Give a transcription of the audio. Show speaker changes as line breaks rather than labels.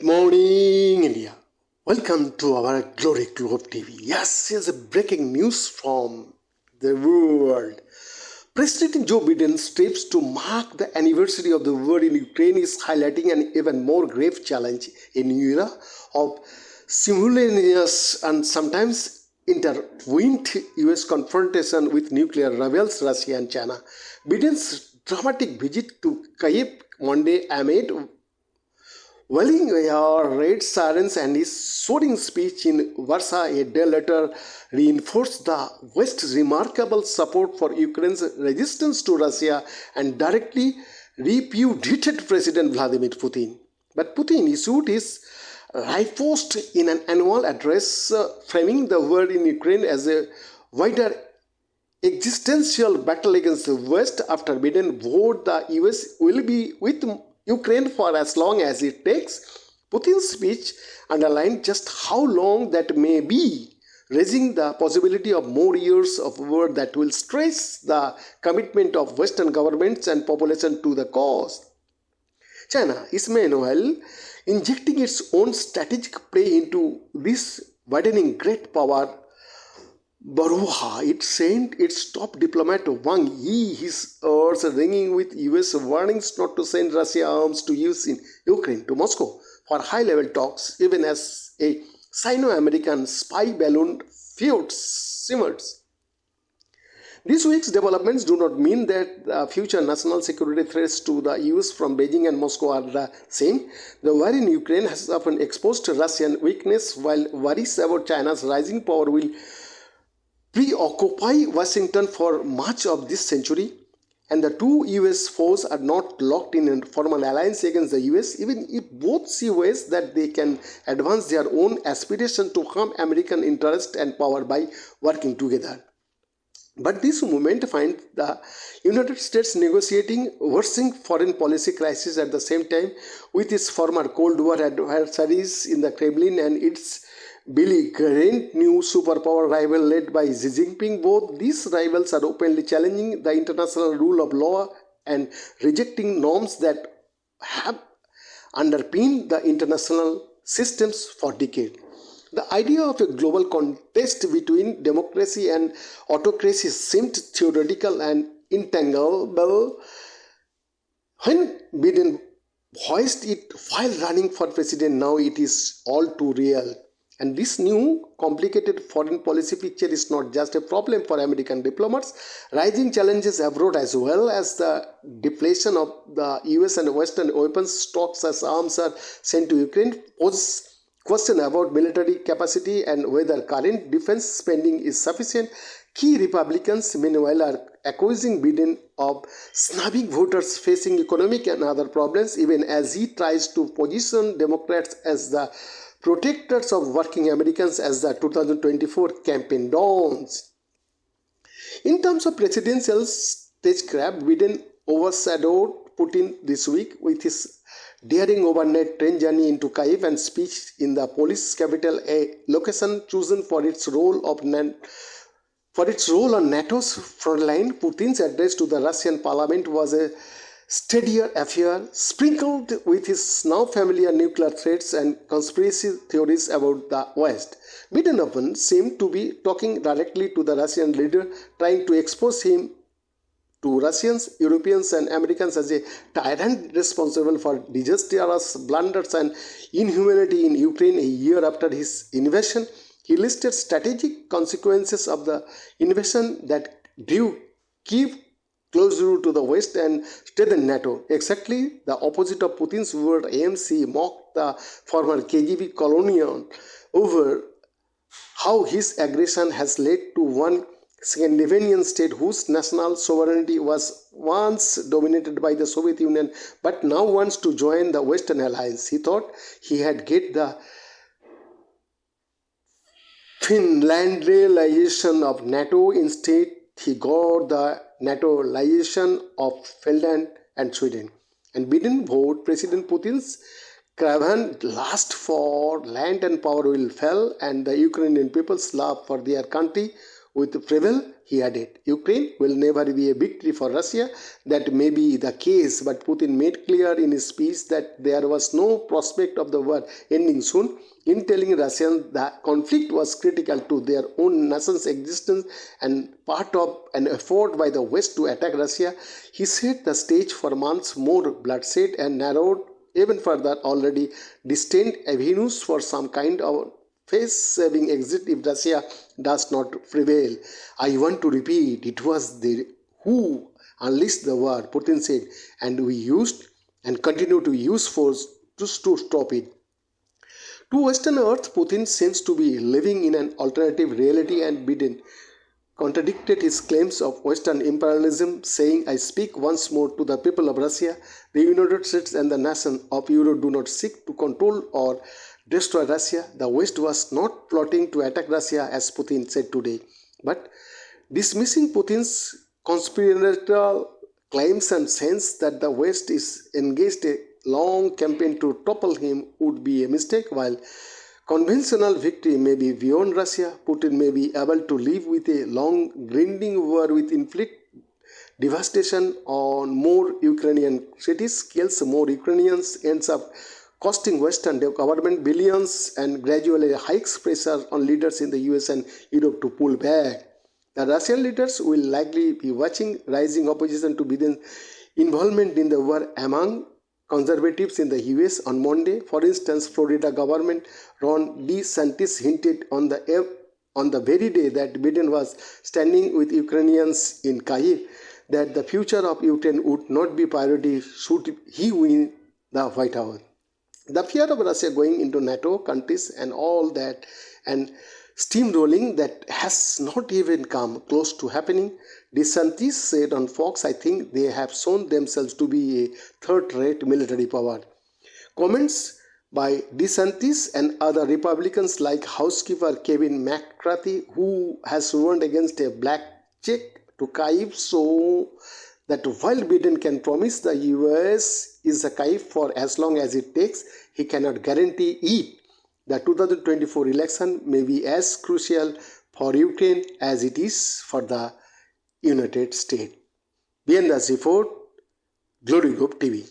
Good morning, India. Welcome to our Glory Globe TV. Yes, here's a breaking news from the world. President Joe Biden's trips to mark the anniversary of the war in Ukraine is highlighting an even more grave challenge in an era of simultaneous and sometimes intertwined US confrontation with nuclear rebels, Russia and China. Biden's dramatic visit to Kyiv Monday amid Welling red sirens and his soaring speech in Warsaw a day later reinforced the West's remarkable support for Ukraine's resistance to Russia and directly repudiated President Vladimir Putin. But Putin issued his riposte in an annual address framing the war in Ukraine as a wider existential battle against the West. After Biden vowed the US will be with Ukraine for as long as it takes, Putin's speech underlined just how long that may be, raising the possibility of more years of war that will stress the commitment of Western governments and population to the cause. China is meanwhile injecting its own strategic play into this widening great power. Baruha, it sent its top diplomat Wang Yi his ears ringing with US warnings not to send Russia arms to use in Ukraine to Moscow for high-level talks, even as a Sino-American spy balloon feud simmers. This week's developments do not mean that the future national security threats to the US from Beijing and Moscow are the same. The war in Ukraine has often exposed Russian weakness, while worries about China's rising power will preoccupy Washington for much of this century, and the two US foes are not locked in a formal alliance against the US, even if both see ways that they can advance their own aspiration to harm American interest and power by working together. But this movement finds the United States negotiating worsening foreign policy crisis at the same time with its former Cold War adversaries in the Kremlin and its belligerent new superpower rival led by Xi Jinping. Both these rivals are openly challenging the international rule of law and rejecting norms that have underpinned the international systems for decades. The idea of a global contest between democracy and autocracy seemed theoretical and intangible when Biden voiced it while running for president. Now it is all too real. And this new complicated foreign policy picture is not just a problem for American diplomats. Rising challenges abroad, as well as the deflation of the US and Western weapons stocks as arms are sent to Ukraine, pose question about military capacity and whether current defense spending is sufficient. Key Republicans, meanwhile, are accusing Biden of snubbing voters facing economic and other problems, even as he tries to position Democrats as the protectors of working Americans as the 2024 campaign dawns. In terms of presidential stagecraft, Biden overshadowed Putin this week with his daring overnight train journey into Kyiv and speech in the Polish capital, a location chosen for its role on NATO's frontline. Putin's address to the Russian parliament was a steadier affair, sprinkled with his now familiar nuclear threats and conspiracy theories about the West. Biden often seemed to be talking directly to the Russian leader, trying to expose him to Russians, Europeans and Americans as a tyrant responsible for disastrous blunders and inhumanity in Ukraine a year after his invasion. He listed strategic consequences of the invasion that drew Kyiv closer to the West and strengthened NATO. Exactly the opposite of Putin's word. AMC mocked the former KGB colonial over how his aggression has led to one Scandinavian state whose national sovereignty was once dominated by the Soviet Union but now wants to join the Western alliance. He thought he had get the Finlandization of NATO. Instead, he got the NATOization of Finland and Sweden. And Biden vowed President Putin's craven lust for land and power will fail, and the Ukrainian people's love for their country with Prevel, he added, Ukraine will never be a victory for Russia. That may be the case, but Putin made clear in his speech that there was no prospect of the war ending soon. In telling Russians the conflict was critical to their own nation's existence and part of an effort by the West to attack Russia, he set the stage for months more bloodshed and narrowed even further already distant avenues for some kind of face-saving exit if Russia does not prevail. I want to repeat, it was they who unleashed the war, Putin said, and we used and continue to use force to stop it. To Western Earth, Putin seems to be living in an alternative reality, and Biden contradicted his claims of Western imperialism, saying, I speak once more to the people of Russia. The United States and the nation of Europe do not seek to control or destroy Russia. The West was not plotting to attack Russia, as Putin said today, but dismissing Putin's conspiratorial claims and sense that the West is engaged a long campaign to topple him would be a mistake. While conventional victory may be beyond Russia, Putin may be able to live with a long grinding war with inflict devastation on more Ukrainian cities, kills more Ukrainians, ends up costing Western government billions, and gradually hikes pressure on leaders in the US and Europe to pull back. The Russian leaders will likely be watching rising opposition to Biden's involvement in the war among conservatives in the US on Monday. For instance, Florida Governor Ron DeSantis hinted on the very day that Biden was standing with Ukrainians in Kyiv that the future of Ukraine would not be priority should he win the White House. The fear of Russia going into NATO countries and all that and steamrolling that has not even come close to happening. DeSantis said on Fox, I think they have shown themselves to be a third-rate military power. Comments by DeSantis and other Republicans like Housekeeper Kevin McCarthy, who has warned against a black check to Kyiv, so that while Biden can promise the US is a Kyiv for as long as it takes, he cannot guarantee it. The 2024 election may be as crucial for Ukraine as it is for the United States. Behind the report, Glory Group TV.